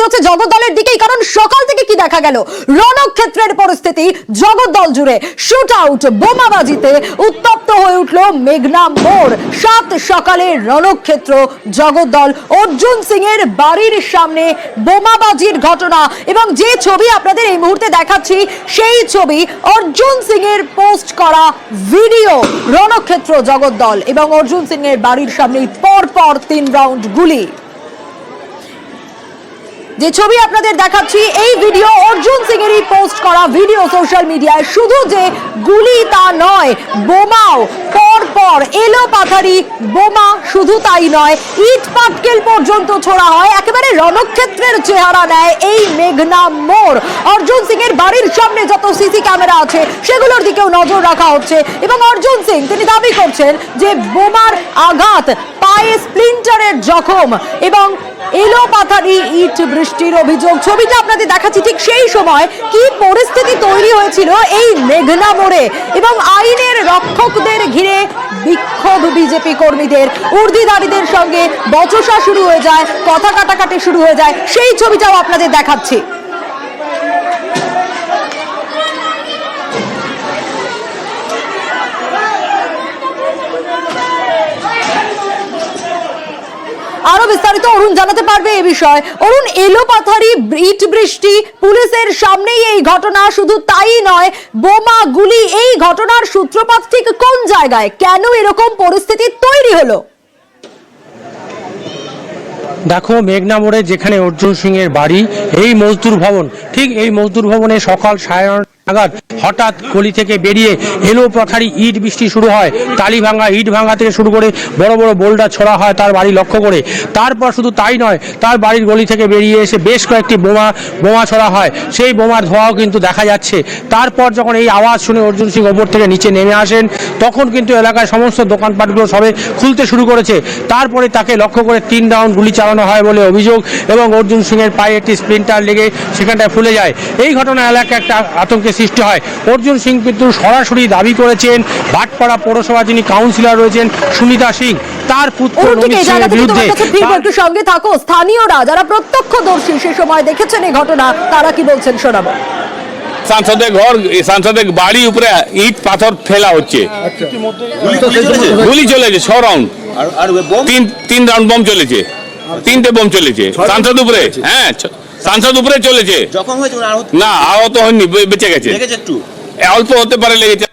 হচ্ছে জগদ্দলের দিকেই, কারণ সকাল থেকে কি দেখা গেল রণক্ষেত্রের পরিস্থিতি জগদ্দল জুড়ে। শুট আউট, বোমাবাজিতে উত্তপ্ত হয়ে উঠল মেঘনা মোড়। সাত সকালে রণক্ষেত্র জগদ্দল, অর্জুন সিং এর বাড়ির সামনে বোমাবাজির ঘটনা, এবং যে ছবি আপনাদের এই মুহূর্তে দেখাচ্ছি সেই ছবি অর্জুন সিং এর পোস্ট করা ভিডিও। রণক্ষেত্র জগদ্দল এবং অর্জুন সিং এর বাড়ির সামনে পরপর 3 রাউন্ড গুলি। যে ছবি আপনাদের দেখাচ্ছি এই ভিডিও অর্জুন সিং এরই পোস্ট করা ভিডিও সোশ্যাল মিডিয়ায়। শুধু যে গুলি তা নয়, বোমাও পরপর এলো পাথারি বোমা। শুধু তাই নয়, ইট পাটকেল পর্যন্ত ছোড়া হয়। একেবারে রণক্ষেত্রের চেহারা নেয় এই মেঘনা মোড়। অর্জুন সিং এর বাড়ির সামনে যত সিসি ক্যামেরা আছে সেগুলোর দিকেও নজর রাখা হচ্ছে, এবং অর্জুন সিং তিনি দাবি করছেন যে বোমার আঘাত, পায়ে স্প্লিন্টারের জখম এবং এলো পাথারি ইট বৃষ্টির অভিযোগ। ছবিটা আপনাদের দেখাচ্ছি ঠিক সেই সময় কি পরিস্থিতি তৈরি হয়েছিল এই মেঘনা মোড়ে, এবং আইনের রক্ষকদের ঘিরে বিক্ষোভ বিজেপি কর্মীদের। উর্দিধারীদের সঙ্গে বচসা শুরু হয়ে যায়, কথা কাটাকাটি শুরু হয়ে যায়, সেই ছবিটাও আপনাদের দেখাচ্ছি। আরো বিস্তারিত অরুণ জানাতে পারবে এই বিষয়। অরুণ, এলো পাথারি ইট বৃষ্টি, পুলিশের সামনেই এই ঘটনা। শুধু তাই নয়, বোমা গুলি, এই ঘটনার সূত্রপাত ঠিক কোন জায়গায়, কেন এরকম পরিস্থিতি তৈরি হলো? দেখো, মেঘনা মোড়ে যেখানে অর্জুন সিং এর বাড়ি, এই মজদুর ভবন, ঠিক এই মজদুর ভবনে সকাল 9:30 নাগাদ হঠাৎ গলি থেকে বেরিয়ে এলো পাথারি ইট বৃষ্টি শুরু হয়। টালি ভাঙা, ইট ভাঙা থেকে শুরু করে বড় বড় বোল্ডার ছোড়া হয় তার বাড়ি লক্ষ্য করে। তারপর শুধু তাই নয়, তার বাড়ির গলি থেকে বেরিয়ে এসে বেশ কয়েকটি বোমা ছোড়া হয়। সেই বোমার ধোঁয়াও কিন্তু দেখা যাচ্ছে। তারপর যখন এই আওয়াজ শুনে অর্জুন সিং ওপর থেকে নিচে নেমে আসেন, তখন কিন্তু এলাকায় সমস্ত দোকানপাটগুলো সবে খুলতে শুরু করেছে। তারপরে তাকে লক্ষ্য করে 3 রাউন্ড গুলি চালানো হয় বলে অভিযোগ, এবং অর্জুন সিং এর পায়ে একটি স্প্লিন্টার লেগে সেখানটায় ফুলে যায়। এই ঘটনা এলাকায় একটা আতঙ্কের সৃষ্টি হয়। অর্জুন সিং কিন্তু সরাসরি দাবি করেছেন ভাটপাড়া পৌরসভা যিনি কাউন্সিলর রয়েছেন সুনিতা সিং, তার পুত্র নমিত সিং এর বিরুদ্ধে। একটু সঙ্গে থাকো, স্থানীয়রা যারা প্রত্যক্ষদর্শী সে সময় দেখেছেন এই ঘটনা, তারা কি বলছেন শোনাবো। সাংসদের ঘর, সাংসদের বাড়ি উপরে ইট পাথর ফেলা হচ্ছে, গুলি চলেছে 6 রাউন্ড, 3 রাউন্ড বম চলেছে, 3টে বম চলেছে সাংসদ উপরে। হ্যাঁ, সাংসদ উপরে চলেছে। না, আহত হয়নি, বেঁচে গেছে, অল্প হতে পারে লেগেছে।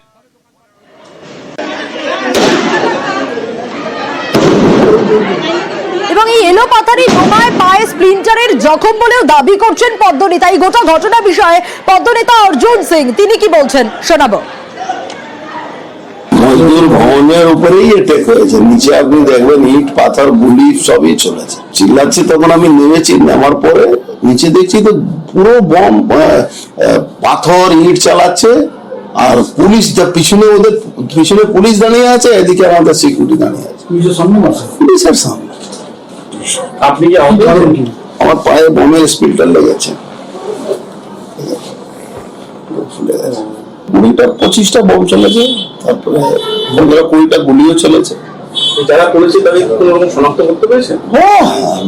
এবং এই এলো পাথারি বোমায় পায়ে স্প্লিন্টারের জখম বলেও দাবি করছেন পদ্মনেতা। এই গোটা ঘটনা বিষয়ে পদ্মনেতা অর্জুন সিং তিনি কি বলছেন শোনাবো। মজদুর ভবনের উপরেই অ্যাটাক হয়েছে। নিচে আপনি দেখবেন ইট পাথর গুলি সবই চলেছে। চিল্লাচ্ছে, তখন আমি নেমেছি, নামার পরে নিচে দেখছি তো পুরো বম, পাথর, ইট চালাচ্ছে। আর পুলিশ পিছনে, ওদের পিছনে পুলিশ দাঁড়িয়ে আছে, এদিকে আমাদের সিকিউরিটি দাঁড়িয়ে আছে পুলিশের সামনে। আপনি কি আমার পায়ে বোমের স্প্লিন্টার লেগেছে, 20টা-25টা বোম চলেছে, তারপরে 15-20টা গুলিও চলেছে। যারা করেছে তাদের কোনো রকম শনাক্ত করতে পেরেছেন? হ্যাঁ,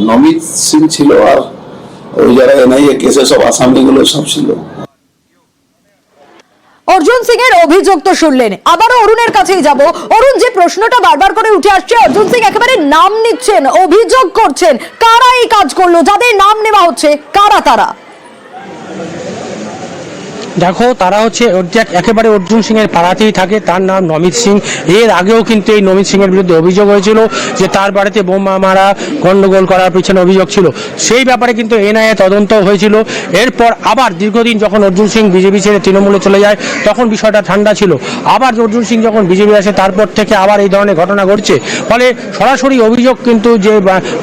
নমিত সিং ছিল, আর ওই যারা এনআইএ কেসে সব আসামিগুলো সব ছিল। অর্জুন সিং এর অভিযোগ তো শুনলেন, আবারও অরুণের কাছেই যাব। অরুণ, যে প্রশ্নটা বারবার করে উঠে আসছে, অর্জুন সিং একেবারে নাম নিচ্ছেন, অভিযোগ করছেন, কারা এই কাজ করলো, যাদের নাম নেওয়া হচ্ছে কারা তারা? দেখো, তারা হচ্ছে একেবারে অর্জুন সিং এর পাড়াতেই থাকে, তার নাম নমিত সিং। এর আগেও কিন্তু এই নমিত সিং এর বিরুদ্ধে অভিযোগ হয়েছিল যে তার বাড়িতে বোমা মারা, গন্ডগোল করার পিছনে অভিযোগ ছিল। সেই ব্যাপারে কিন্তু এনআইএ তদন্ত হয়েছিল। এরপর আবার দীর্ঘদিন যখন অর্জুন সিং বিজেপি ছেড়ে তৃণমূলে চলে যায়, তখন বিষয়টা ঠান্ডা ছিল। আবার অর্জুন সিং যখন বিজেপি আসে, তারপর থেকে আবার এই ধরনের ঘটনা ঘটছে। ফলে সরাসরি অভিযোগ কিন্তু যে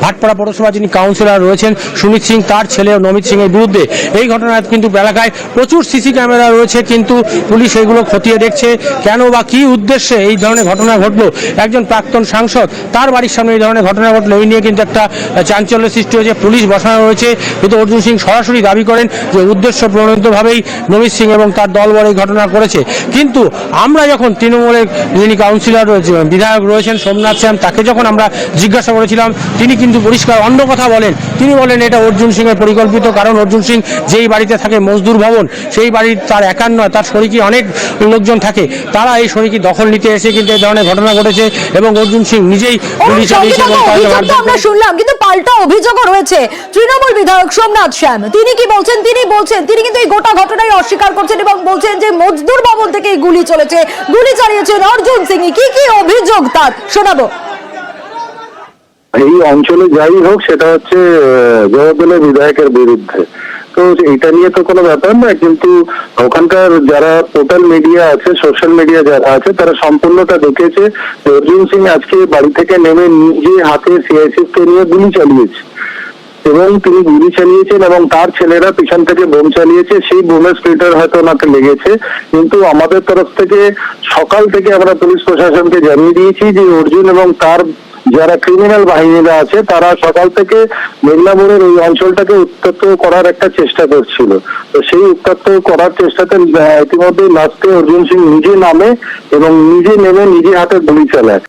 ভাটপাড়া পৌরসভা যিনি কাউন্সিলর রয়েছেন সুমিত সিং, তার ছেলে নমিত সিং এর বিরুদ্ধে। এই ঘটনায় কিন্তু এলাকায় প্রচুর সিসি ক্যামেরা রয়েছে, কিন্তু পুলিশ এগুলো খতিয়ে দেখছে। কেন বা কি উদ্দেশ্যে এই ধরনের ঘটনা ঘটলো, একজন প্রাক্তন সাংসদ তার বাড়ির সামনে এই ধরনের ঘটনা ঘটলো, এই নিয়ে কিন্তু একটা চাঞ্চল্য সৃষ্টি হয়েছে। পুলিশ বসানো রয়েছে, কিন্তু অর্জুন সিং সরাসরি দাবি করেন যে উদ্দেশ্য প্রণোদিতভাবেই নমিত সিং এবং তার দলবল এই ঘটনা করেছে। কিন্তু আমরা যখন তৃণমূলের যিনি কাউন্সিলর বিধায়ক রয়েছেন সোমনাথ শ্যাম, তাকে যখন আমরা জিজ্ঞাসা করেছিলাম, তিনি কিন্তু পরিষ্কার অন্য কথা বলেন। তিনি বলেন এটা অর্জুন সিং এর পরিকল্পিত, কারণ অর্জুন সিং যেই বাড়িতে থাকে মজদুর ভবন, সেই বাড়ির তার একার নয়, তার শরিকি অনেক লোকজন থাকে, তারা এই শরিকি দখল নিতে এসে কিন্তু এই ধরনের ঘটনা ঘটেছে এবং অর্জুন সিং নিজেই গুলি চালিয়েছে এবং তাকে অভিযোগ তো মারধর আমরা শুনলাম, কিন্তু পাল্টা অভিযোগও রয়েছে। তৃণমূল বিধায়ক সোমনাথ শ্যাম তিনি কি বলছেন, তিনি কিন্তু এই গোটা ঘটনাই অস্বীকার করছেন এবং বলছেন যে মজদুর ভবন থেকে এই গুলি চলেছে, গুলি চালিয়েছেন অর্জুন সিং। কি কি অভিযোগ তার শোনাবো। এই অঞ্চলে যাই হোক, সেটা হচ্ছে জগদ্দলের বিধায়কের বিরুদ্ধে। তো এটা নিয়ে তো কোনো ব্যাপার নয়, কিন্তু ওখানকার যারা পোর্টাল মিডিয়া আছে, সোশ্যাল মিডিয়া যারা আছে, তারা সম্পূর্ণটা দেখেছে যে অর্জুন সিং আজকে বাড়ি থেকে নেমে নিজে হাতে সিআইএসএফ কে নিয়ে গুলি চালিয়েছে এবং তিনি গুলি চালিয়েছেন এবং তার ছেলেরা পিছন থেকে বোম চালিয়েছে। সেই বোমের স্প্লিটার হয়তো ওনাকে লেগেছে, কিন্তু আমাদের তরফ থেকে সকাল থেকে আমরা পুলিশ প্রশাসনকে জানিয়ে দিয়েছি যে অর্জুন এবং তার যারা ক্রিমিনাল বাহিনীরা আছে তারা সকাল থেকে মেদিনীপুরের এই অঞ্চলটাকে উত্তপ্ত করার একটা চেষ্টা করছিল। তো সেই উত্তপ্ত করার চেষ্টাতে ইতিমধ্যে লাস্টে অর্জুন সিং নিজে নামে এবং নিজে নেমে নিজে হাতে গুলি চালায়।